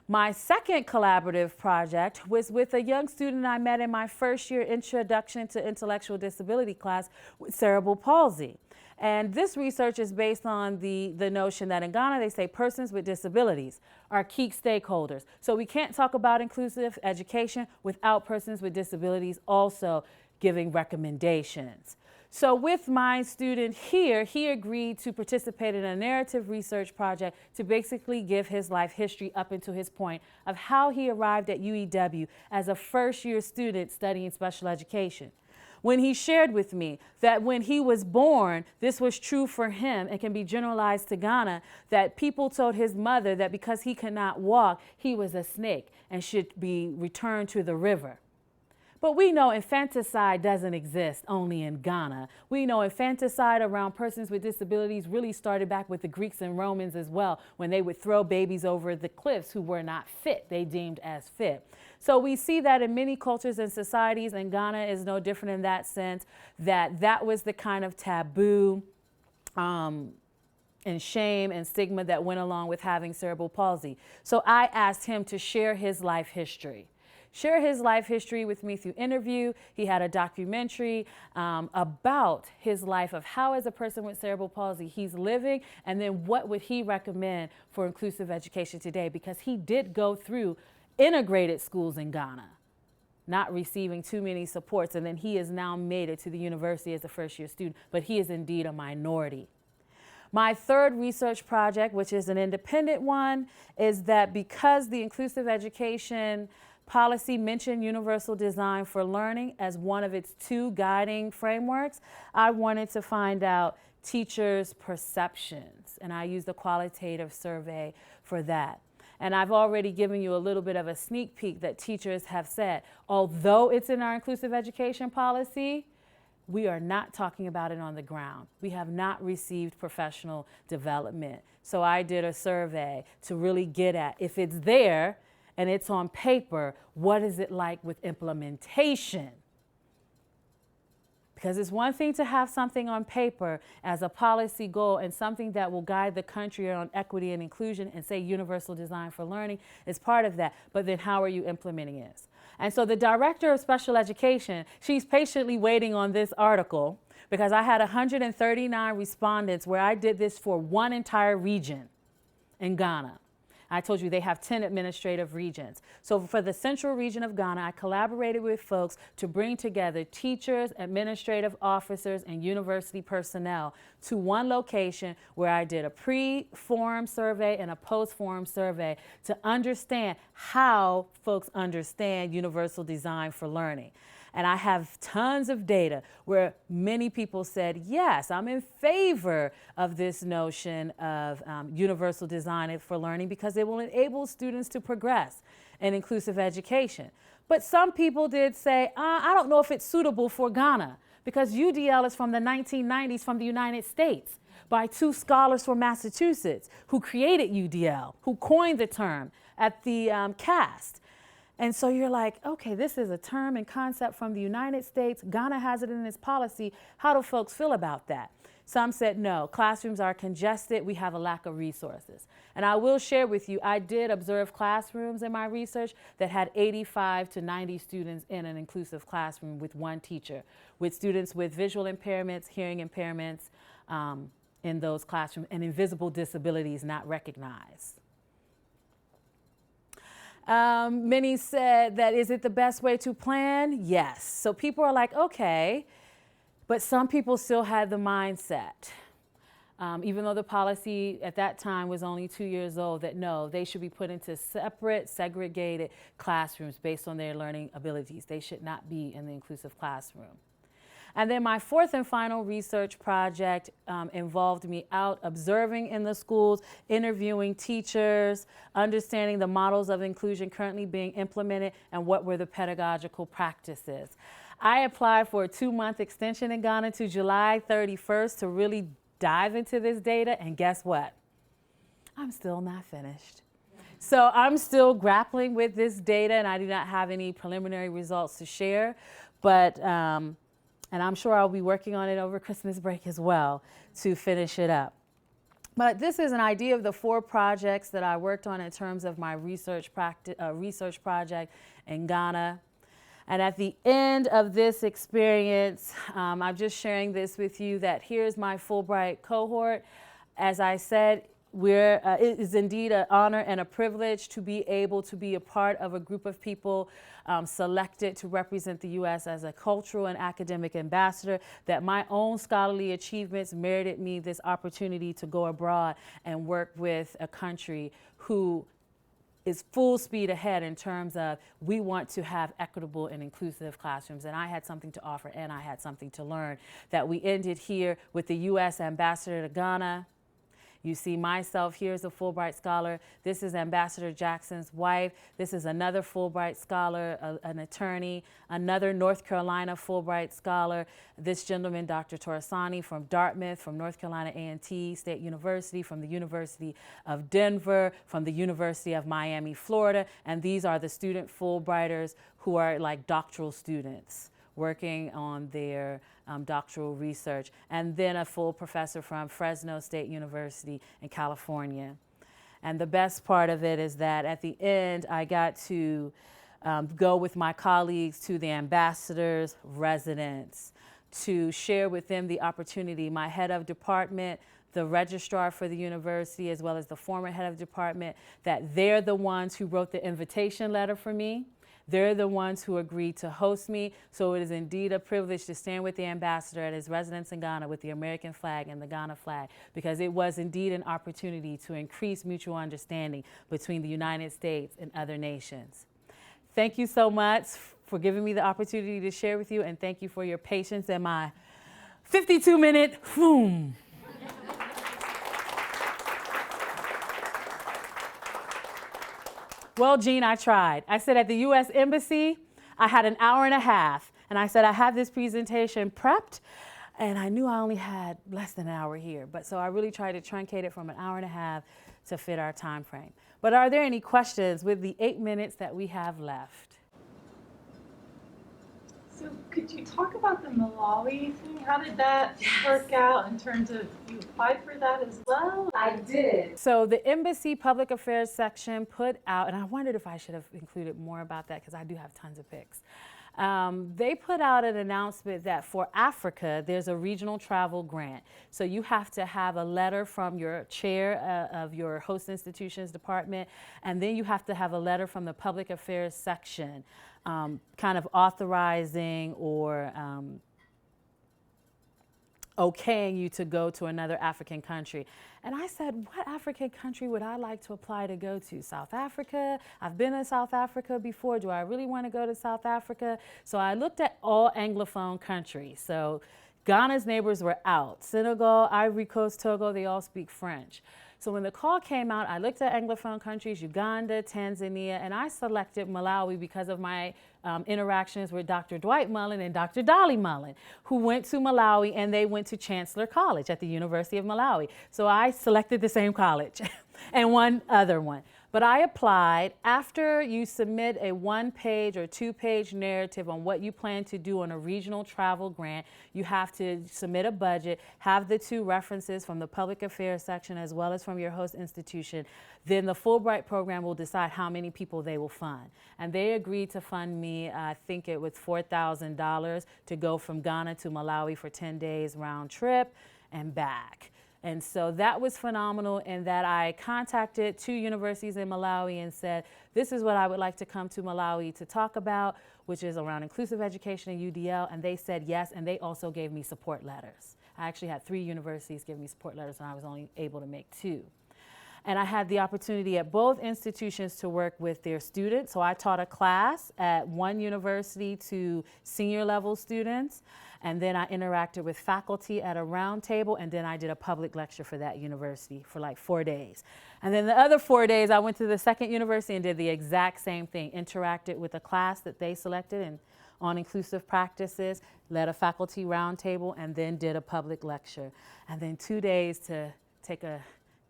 My second collaborative project was with a young student I met in my first year Introduction to Intellectual Disability class with cerebral palsy. And this research is based on the notion that in Ghana, they say persons with disabilities are key stakeholders. So we can't talk about inclusive education without persons with disabilities also giving recommendations. So with my student here, he agreed to participate in a narrative research project to basically give his life history up until his point of how he arrived at UEW as a first-year student studying special education. When he shared with me that when he was born, this was true for him and can be generalized to Ghana, that people told his mother that because he could not walk, he was a snake and should be returned to the river. But we know infanticide doesn't exist only in Ghana. We know infanticide around persons with disabilities really started back with the Greeks and Romans as well, when they would throw babies over the cliffs who were not fit, they deemed as fit. So we see that in many cultures and societies, and Ghana is no different in that sense, that was the kind of taboo and shame and stigma that went along with having cerebral palsy. So I asked him to share his life history. share his life history with me through interview. He had a documentary about his life of how, as a person with cerebral palsy, he's living, and then what would he recommend for inclusive education today, because he did go through integrated schools in Ghana, not receiving too many supports, and then he has now made it to the university as a first-year student, but he is indeed a minority. My third research project, which is an independent one, is that because the inclusive education policy mentioned universal design for learning as one of its 2 guiding frameworks, I wanted to find out teachers' perceptions, and I used a qualitative survey for that. And I've already given you a little bit of a sneak peek that teachers have said, although it's in our inclusive education policy, we are not talking about it on the ground. We have not received professional development. So I did a survey to really get at, if it's there and it's on paper, what is it like with implementation? Because it's one thing to have something on paper as a policy goal and something that will guide the country on equity and inclusion, and say universal design for learning is part of that. But then how are you implementing it? And so the director of special education, she's patiently waiting on this article, because I had 139 respondents where I did this for one entire region in Ghana. I told you they have 10 administrative regions. So for the central region of Ghana, I collaborated with folks to bring together teachers, administrative officers, and university personnel to one location where I did a pre-forum survey and a post-forum survey to understand how folks understand universal design for learning. And I have tons of data where many people said, yes, I'm in favor of this notion of universal design for learning, because it will enable students to progress in inclusive education. But some people did say, I don't know if it's suitable for Ghana, because UDL is from the 1990s from the United States by 2 scholars from Massachusetts who created UDL, who coined the term at the CAST. And so you're like, okay, this is a term and concept from the United States. Ghana has it in its policy. How do folks feel about that? Some said, no, classrooms are congested. We have a lack of resources. And I will share with you, I did observe classrooms in my research that had 85 to 90 students in an inclusive classroom with one teacher, with students with visual impairments, hearing impairments in those classrooms, and invisible disabilities not recognized. Many said that, is it the best way to plan? Yes. So people are like, okay, but some people still had the mindset, even though the policy at that time was only 2 years old, that no, they should be put into separate, segregated classrooms based on their learning abilities. They should not be in the inclusive classroom. And then my fourth and final research project involved me out observing in the schools, interviewing teachers, understanding the models of inclusion currently being implemented, and what were the pedagogical practices. I applied for a 2-month extension in Ghana to July 31st to really dive into this data, and guess what? I'm still not finished. So I'm still grappling with this data, and I do not have any preliminary results to share, but and I'm sure I'll be working on it over Christmas break as well to finish it up. But this is an idea of the 4 projects that I worked on in terms of my research project in Ghana. And at the end of this experience, I'm just sharing this with you, that here's my Fulbright cohort. As I said, it is indeed an honor and a privilege to be able to be a part of a group of people selected to represent the U.S. as a cultural and academic ambassador, that my own scholarly achievements merited me this opportunity to go abroad and work with a country who is full speed ahead in terms of, we want to have equitable and inclusive classrooms. And I had something to offer, and I had something to learn, that we ended here with the U.S. ambassador to Ghana. You see myself here as a Fulbright Scholar. This is Ambassador Jackson's wife. This is another Fulbright Scholar, an attorney, another North Carolina Fulbright Scholar. This gentleman, Dr. Torasani from Dartmouth, from North Carolina A&T State University, from the University of Denver, from the University of Miami, Florida. And these are the student Fulbrighters who are like doctoral students working on their doctoral research, and then a full professor from Fresno State University in California. And the best part of it is that at the end, I got to go with my colleagues to the ambassadors, residents, to share with them the opportunity. My head of department, the registrar for the university, as well as the former head of department, that they're the ones who wrote the invitation letter for me. They're the ones who agreed to host me. So it is indeed a privilege to stand with the ambassador at his residence in Ghana with the American flag and the Ghana flag, because it was indeed an opportunity to increase mutual understanding between the United States and other nations. Thank you so much for giving me the opportunity to share with you, and thank you for your patience and my 52-minute boom. Well, Jean, I tried. I said at the U.S. Embassy, I had an hour and a half, and I said I have this presentation prepped, and I knew I only had less than an hour here. But so I really tried to truncate it from an hour and a half to fit our time frame. But are there any questions with the 8 minutes that we have left? So could you talk about the Malawi thing? How did that work out in terms of you applied for that as well? I did. So the embassy public affairs section put out, and I wondered if I should have included more about that because I do have tons of pics. They put out an announcement that for Africa, there's a regional travel grant. So you have to have a letter from your chair of your host institution's department, and then you have to have a letter from the public affairs section, kind of authorizing or okaying you to go to another African country. And I said, what African country would I like to apply to go to? South Africa? I've been to South Africa before. Do I really want to go to South Africa? So I looked at all Anglophone countries. So Ghana's neighbors were out. Senegal, Ivory Coast, Togo, they all speak French. So when the call came out, I looked at Anglophone countries, Uganda, Tanzania, and I selected Malawi because of my interactions with Dr. Dwight Mullen and Dr. Dolly Mullen, who went to Malawi, and they went to Chancellor College at the University of Malawi. So I selected the same college and one other one. But I applied. After you submit a 1-page or 2-page narrative on what you plan to do on a regional travel grant, you have to submit a budget, have the 2 references from the public affairs section as well as from your host institution. Then the Fulbright program will decide how many people they will fund. And they agreed to fund me, I think it was $4,000 to go from Ghana to Malawi for 10 days round trip and back. And so that was phenomenal, in that I contacted 2 universities in Malawi and said, this is what I would like to come to Malawi to talk about, which is around inclusive education and UDL. And they said yes, and they also gave me support letters. I actually had 3 universities give me support letters, and I was only able to make 2. And I had the opportunity at both institutions to work with their students. So I taught a class at one university to senior level students. And then I interacted with faculty at a round table, and then I did a public lecture for that university for like 4 days. And then the other 4 days, I went to the second university and did the exact same thing, interacted with a class that they selected and on inclusive practices, led a faculty round table, and then did a public lecture. And then 2 days to take a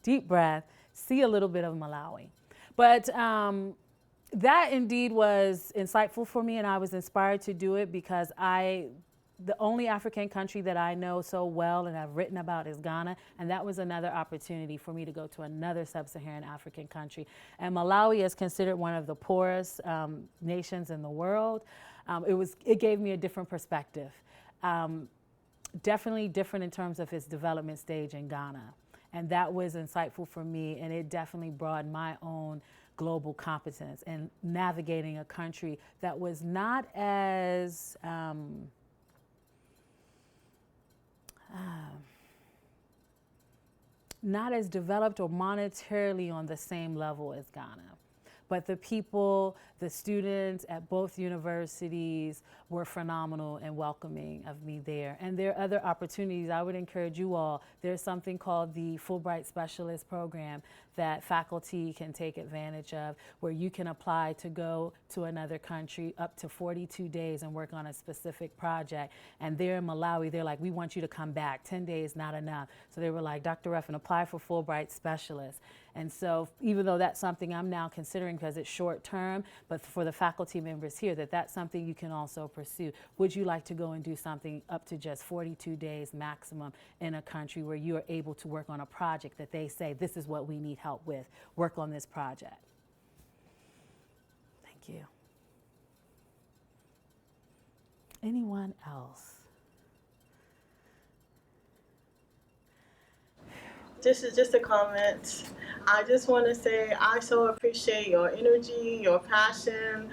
deep breath, see a little bit of Malawi. But that indeed was insightful for me, and I was inspired to do it because the only African country that I know so well and I've written about is Ghana, and that was another opportunity for me to go to another sub-Saharan African country. And Malawi is considered one of the poorest nations in the world. It gave me a different perspective. Definitely different in terms of its development stage in Ghana. And that was insightful for me, and it definitely broadened my own global competence in navigating a country that was not as developed or monetarily on the same level as Ghana. But the people, the students at both universities were phenomenal and welcoming of me there. And there are other opportunities. I would encourage you all. There's something called the Fulbright Specialist Program that faculty can take advantage of, where you can apply to go to another country up to 42 days and work on a specific project. And there in Malawi, they're like, we want you to come back. 10 days, not enough. So they were like, Dr. Ruffin, apply for Fulbright Specialist. And so even though that's something I'm now considering because it's short term, but for the faculty members here, that's something you can also pursue. Would you like to go and do something up to just 42 days maximum in a country where you are able to work on a project that they say, this is what we need help with, work on this project? Thank you. Anyone else? This is just a comment. I just want to say I so appreciate your energy, your passion,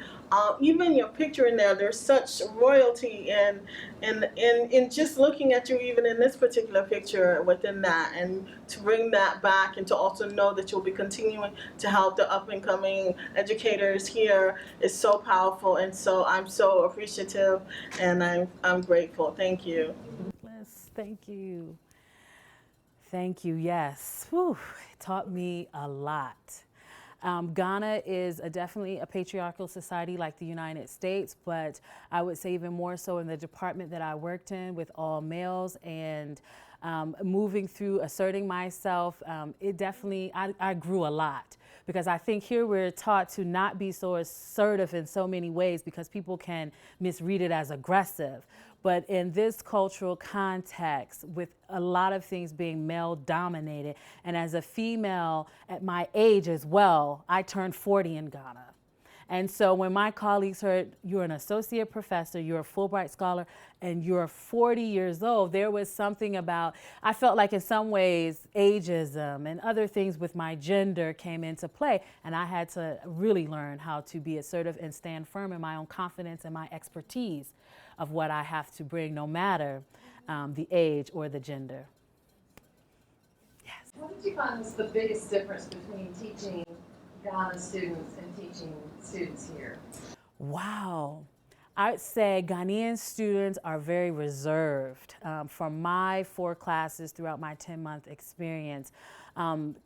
even your picture in there. There's such royalty in just looking at you, even in this particular picture within that, and to bring that back and to also know that you'll be continuing to help the up and coming educators here is so powerful, and so I'm so appreciative and I'm grateful. Thank you. Yes, thank you. Thank you, yes. Whew, it taught me a lot. Ghana is definitely a patriarchal society like the United States, but I would say even more so in the department that I worked in with all males, and moving through asserting myself, it definitely, I grew a lot, because I think here we're taught to not be so assertive in so many ways because people can misread it as aggressive. But in this cultural context, with a lot of things being male dominated, and as a female at my age as well, I turned 40 in Ghana. And so when my colleagues heard you're an associate professor, you're a Fulbright Scholar, and you're 40 years old, there was something about, I felt like in some ways ageism and other things with my gender came into play. And I had to really learn how to be assertive and stand firm in my own confidence and my expertise of what I have to bring, no matter the age or the gender. Yes. What did you find was the biggest difference between teaching Ghana students and teaching students here? Wow. I'd say Ghanaian students are very reserved. From my 4 classes throughout my 10-month experience,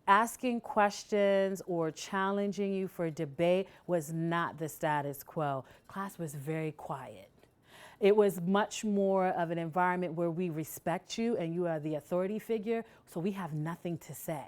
asking questions or challenging you for debate was not the status quo. Class was very quiet. It was much more of an environment where we respect you and you are the authority figure, so we have nothing to say.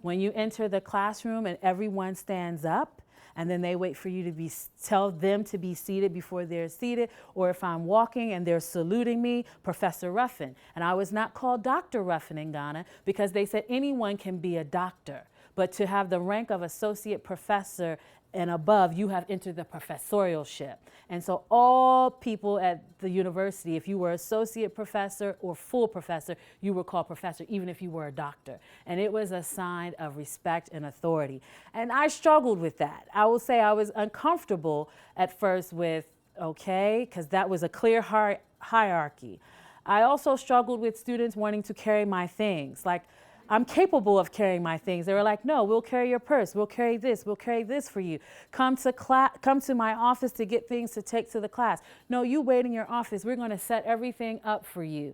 When you enter the classroom and everyone stands up, and then they wait for you to tell them to be seated before they're seated, or if I'm walking and they're saluting me, Professor Ruffin. And I was not called Dr. Ruffin in Ghana because they said anyone can be a doctor, but to have the rank of associate professor and above, you have entered the professorialship. And so all people at the university, if you were associate professor or full professor, you were called professor, even if you were a doctor. And it was a sign of respect and authority. And I struggled with that. I will say I was uncomfortable at first with, okay, because that was a clear hierarchy. I also struggled with students wanting to carry my things. Like, I'm capable of carrying my things. They were like, no, we'll carry your purse. We'll carry this for you. Come to my office to get things to take to the class. No, you wait in your office. We're going to set everything up for you.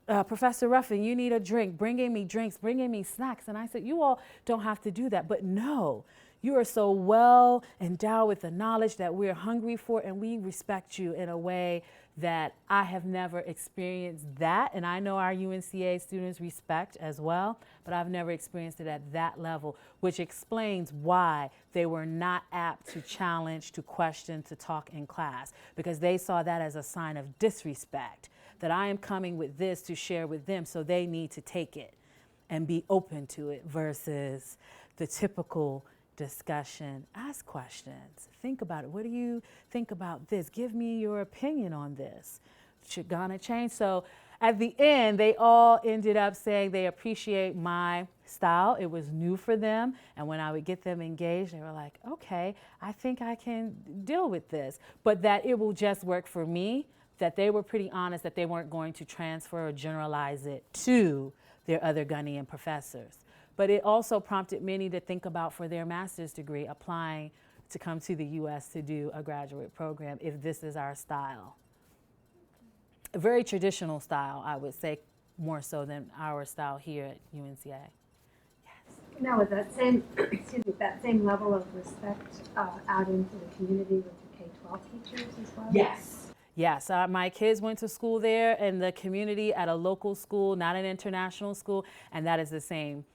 Professor Ruffin, you need a drink. Bringing me drinks, bringing me snacks. And I said, you all don't have to do that. But no, you are so well endowed with the knowledge that we're hungry for, and we respect you in a way that I have never experienced that. And I know our UNCA students respect as well, but I've never experienced it at that level, which explains why they were not apt to challenge, to question, to talk in class, because they saw that as a sign of disrespect, that I am coming with this to share with them, so they need to take it and be open to it, versus the typical discussion. Ask questions. Think about it. What do you think about this? Give me your opinion on this. Should Ghana change? So at the end, they all ended up saying they appreciate my style. It was new for them. And when I would get them engaged, they were like, okay, I think I can deal with this. But that it will just work for me, that they were pretty honest that they weren't going to transfer or generalize it to their other Ghanaian professors. But it also prompted many to think about, for their master's degree, applying to come to the U.S. to do a graduate program if this is our style. A very traditional style, I would say, more so than our style here at UNCA. Yes. Now, with that same, that same level of respect out into the community with the K-12 teachers as well? Yes. Yes, my kids went to school there in the community at a local school, not an international school, and that is the same.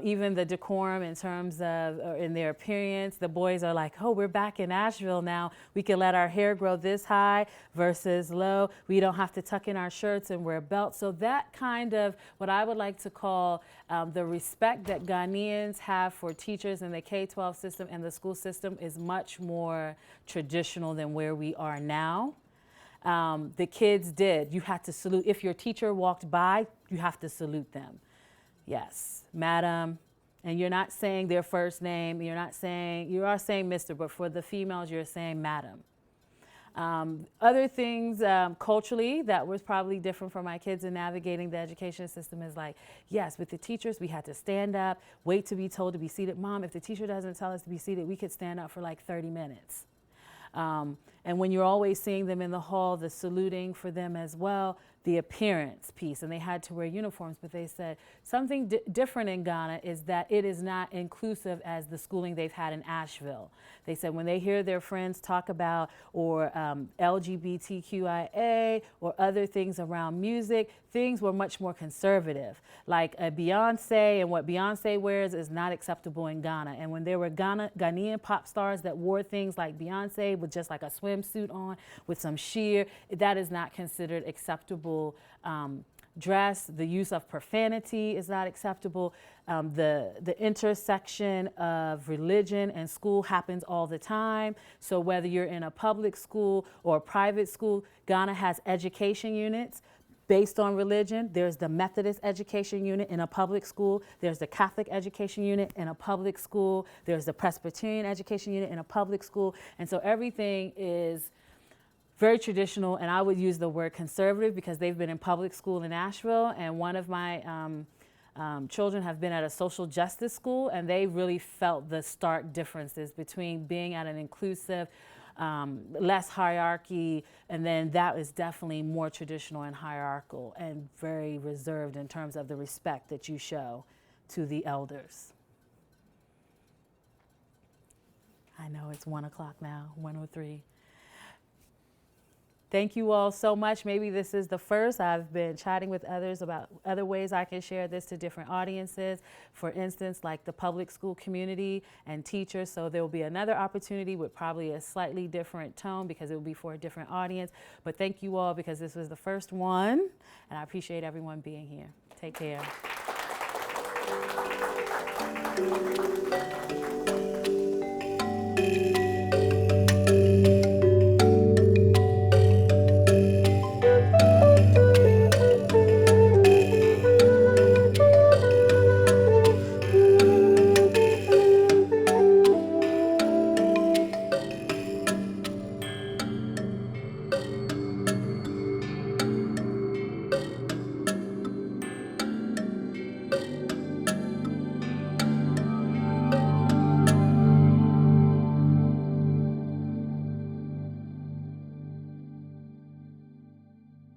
Even the decorum in terms of, in their appearance, the boys are like, oh, we're back in Asheville now. We can let our hair grow this high versus low. We don't have to tuck in our shirts and wear belts. So that kind of what I would like to call the respect that Ghanaians have for teachers in the K-12 system and the school system is much more traditional than where we are now. The kids did. You had to salute. If your teacher walked by, you have to salute them. Yes, madam. And you're not saying their first name. You are saying Mr., but for the females, you're saying madam. Other things culturally that was probably different for my kids in navigating the education system is like, yes, with the teachers, we had to stand up, wait to be told to be seated. Mom, if the teacher doesn't tell us to be seated, we could stand up for like 30 minutes. And when you're always seeing them in the hall, the saluting for them as well, the appearance piece, and they had to wear uniforms, but they said something different in Ghana is that it is not inclusive as the schooling they've had in Asheville. They said when they hear their friends talk about or LGBTQIA or other things around music, things were much more conservative. Like a Beyonce and what Beyonce wears is not acceptable in Ghana. And when there were Ghanaian pop stars that wore things like Beyonce with just like a swimsuit on with some sheer, that is not considered acceptable. Dress, the use of profanity is not acceptable. The intersection of religion and school happens all the time. So whether you're in a public school or a private school, Ghana has education units based on religion. There's the Methodist education unit in a public school. There's the Catholic education unit in a public school. There's the Presbyterian education unit in a public school. And so everything is very traditional, and I would use the word conservative because they've been in public school in Asheville, and one of my children have been at a social justice school, and they really felt the stark differences between being at an inclusive, less hierarchy, and then that is definitely more traditional and hierarchical and very reserved in terms of the respect that you show to the elders. I know it's 1 o'clock now, 1:03. Thank you all so much. Maybe this is the first. I've been chatting with others about other ways I can share this to different audiences. For instance, like the public school community and teachers. So there will be another opportunity with probably a slightly different tone because it will be for a different audience. But thank you all because this was the first one. And I appreciate everyone being here. Take care.